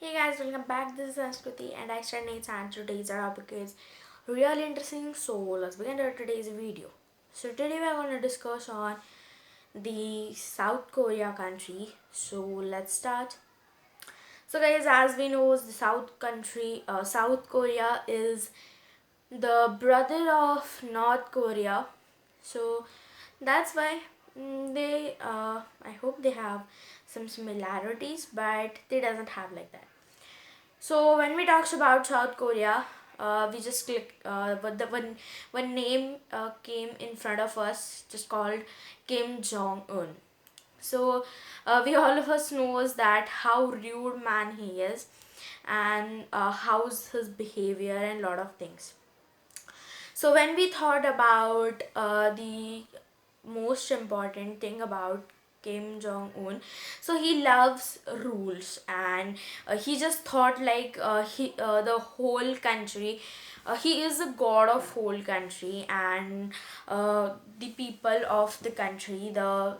Hey guys, welcome back. This is Sanskruti and I stand Nate's and today's topic is really interesting. So let's begin today's video. So today we're going to discuss on the South Korea country. So let's start. So guys, as we know, the South Korea is the brother of North Korea. So that's why I hope they have some similarities, but they doesn't have like that. So when we talks about South Korea, we just click but the one name came in front of us, just called Kim Jong Un. So we all of us knows that how rude man he is, and how's his behavior and lot of things. So when we thought about the most important thing about Kim Jong Un, so he loves rules, and he just thought like the whole country. He is a god of whole country, and the people of the country, uh,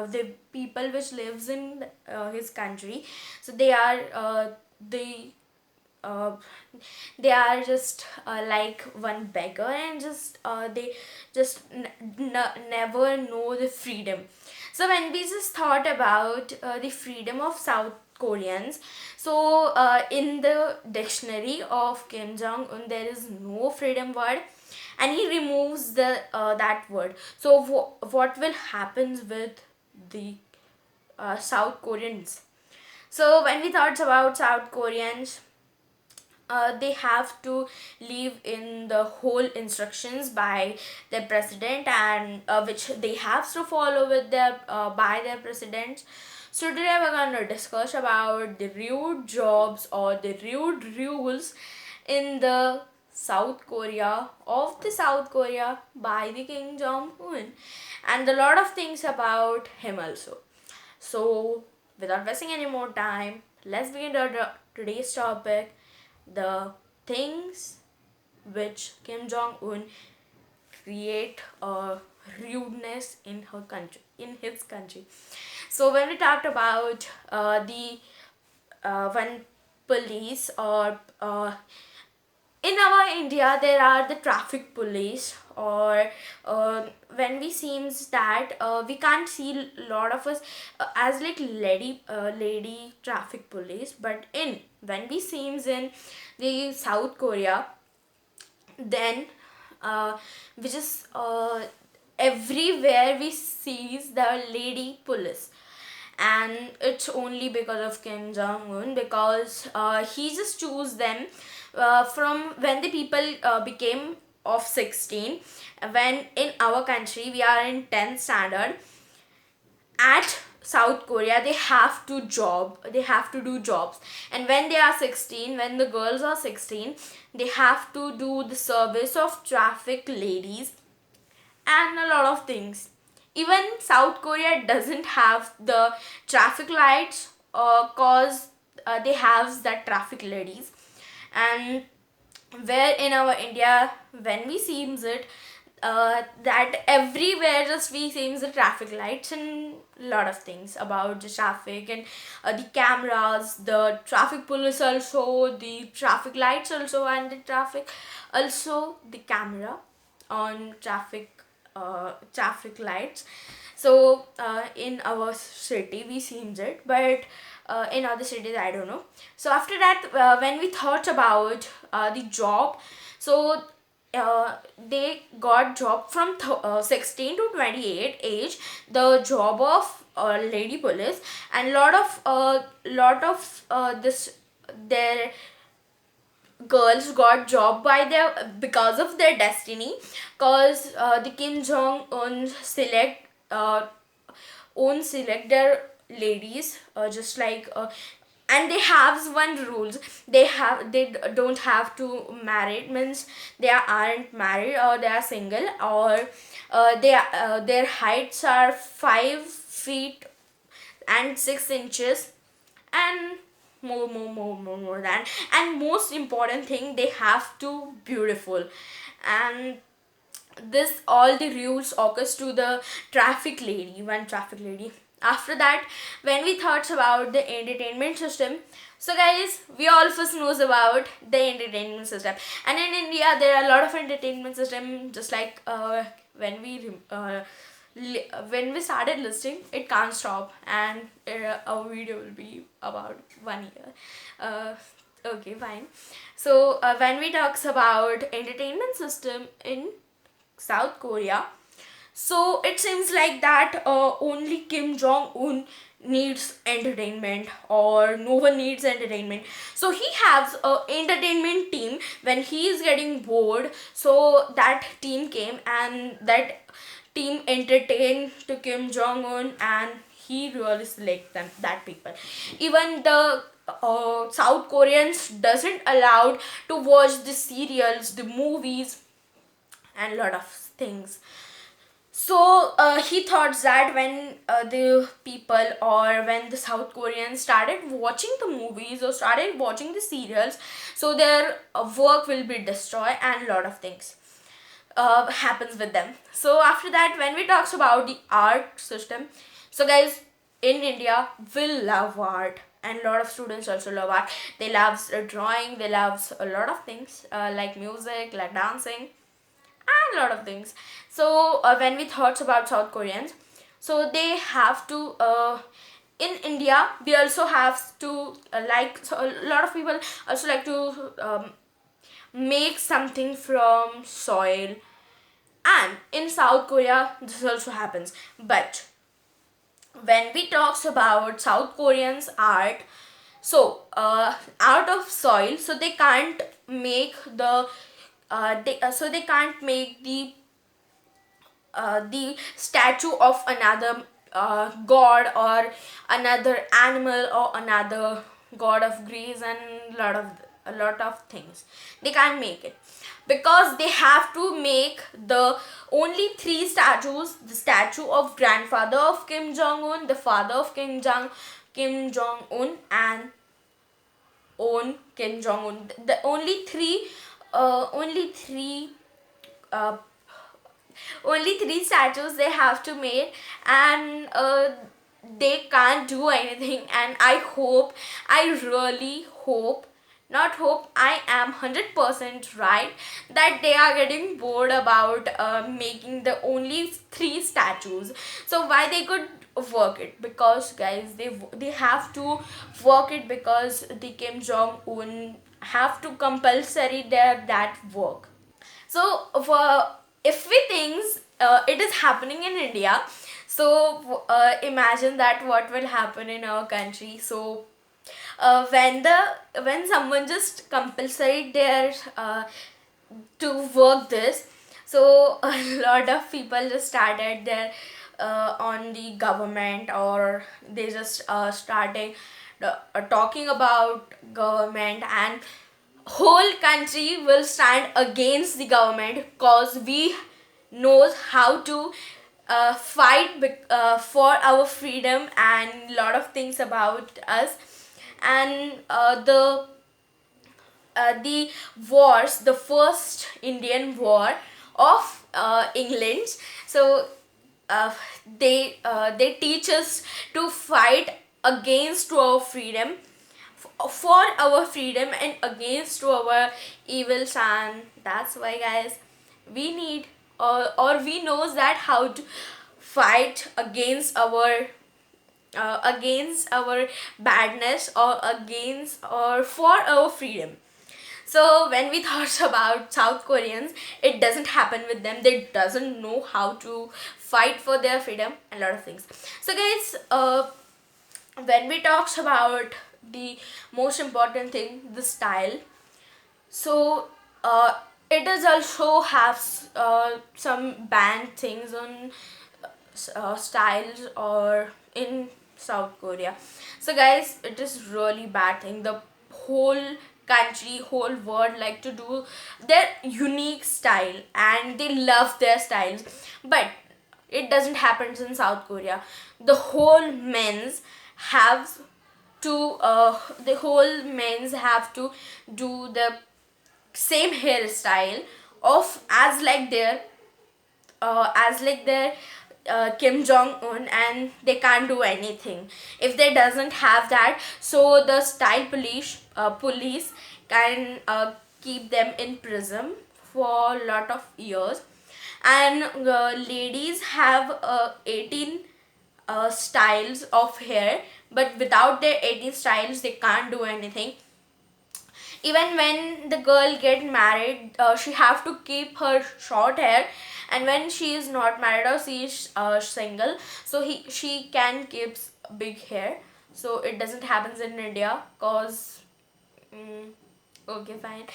the people which lives in his country, so they uh, they are just like one beggar, and they just never know the freedom. So when we just thought about the freedom of South Koreans, so in the dictionary of Kim Jong Un there is no freedom word, and he removes the that word. So what will happen with the South Koreans? So when we thought about South Koreans, they have to live in the whole instructions by their president, and which they have to follow with their by their presidents. So today we're going to discuss about the rude jobs or the rude rules in the South Korea by the Kim Jong Un, and a lot of things about him also. So without wasting any more time, let's begin today's topic, the things which Kim Jong Un create a rudeness in his country. So when we talked about the one police, or in our India there are the traffic police, or when we seems that we can't see lot of us as like lady traffic police, but in when we seems in the South Korea, then we just everywhere we sees the lady police, and it's only because of Kim Jong Un, because he just choose them from when the people became of 16. When in our country we are in 10th standard, at South Korea they have to do jobs, and when they are 16, when the girls are 16, they have to do the service of traffic ladies and a lot of things. Even South Korea doesn't have the traffic lights, cause they have that traffic ladies. And where in our India, when we seems it, that everywhere just we seems the traffic lights and lot of things about the traffic, and the cameras, the traffic police also, the traffic lights also, and the traffic also, the camera on traffic lights. So in our city we seems it, but in other cities I don't know. So after that, when we thought about the job, so they got job from 16 to 28 age, the job of lady police, and lot of this their girls got job by their because of their destiny, cause the Kim Jong Un select their ladies, just like and they have one rules, don't have to marry, means they aren't married, or they are single, or their heights are 5 feet and 6 inches, and more than, and most important thing, they have to beautiful. And this all the rules occurs to the traffic lady, one traffic lady. After that, when we thought about the entertainment system, so guys, we all of us knows about the entertainment system, and in India there are a lot of entertainment system. Just like when we when we started listing, it can't stop, and our video will be about 1 year. uh, okay, fine. So when we talks about entertainment system in South Korea, so it seems like that only Kim Jong Un needs entertainment, or no one needs entertainment. So he has a entertainment team when he is getting bored. So that team came, and that team entertained to Kim Jong Un, and he really select them, that people. Even the South Koreans doesn't allowed to watch the serials, the movies, and lot of things. So he thought that when the people, or when the South Koreans started watching the movies or started watching the serials, so their work will be destroyed, and a lot of things happens with them. So after that, when we talks about the art system, so guys, in India we love art, and a lot of students also love art. They love drawing, they love a lot of things, like music, like dancing, and a lot of things. So when we thought about South Koreans, so they have to in India we also have to like, so a lot of people also like to make something from soil, and in South Korea this also happens. But when we talks about South Koreans art, so out of soil, so they can't make the so they can't make the statue of another god, or another animal, or another god of Greece, and a lot of things. They can't make it, because they have to make the only three statues: the statue of grandfather of Kim Jong Un, the father of Kim Jong Un, and own Kim Jong Un. The uh, only three statues they have to make, and they can't do anything. And I really hope, not hope, I am 100% right, that they are getting bored about making the only three statues. So why they could work it? Because guys, they have to work it, because the Kim Jong Un have to compulsory their that work. So if we think it is happening in India, so imagine that what will happen in our country. So when someone just compulsory their to work this, so a lot of people just started their on the government, or they just starting talking about government, and whole country will stand against the government, because we knows how to fight for our freedom, and lot of things about us. And the wars, the first Indian war of England. So they teach us to fight against our freedom, for our freedom, and against to our evils. And that's why guys, we need, or we knows that how to fight against our badness, or against, or for our freedom. So when we thought about South Koreans, it doesn't happen with them. They doesn't know how to fight for their freedom, and a lot of things. So guys, when we talks about the most important thing, the style, so it does also have some banned things on styles, or in South Korea. So guys, it is really bad thing. The whole country, whole world like to do their unique style, and they love their styles. But it doesn't happen in South Korea. The whole men's have to do the same hairstyle of as like their Kim Jong-un, and they can't do anything if they doesn't have that. So the style police can keep them in prison for a lot of years. And ladies have 18 styles of hair, but without their 18 styles they can't do anything. Even when the girl get married, she have to keep her short hair, and when she is not married or she is single, so she can keep big hair. So it doesn't happens in India, cause okay, fine.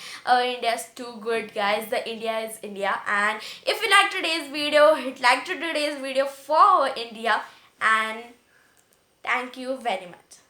India's too good, guys. The India is India. And if you like today's video, hit like to today's video for India. And thank you very much.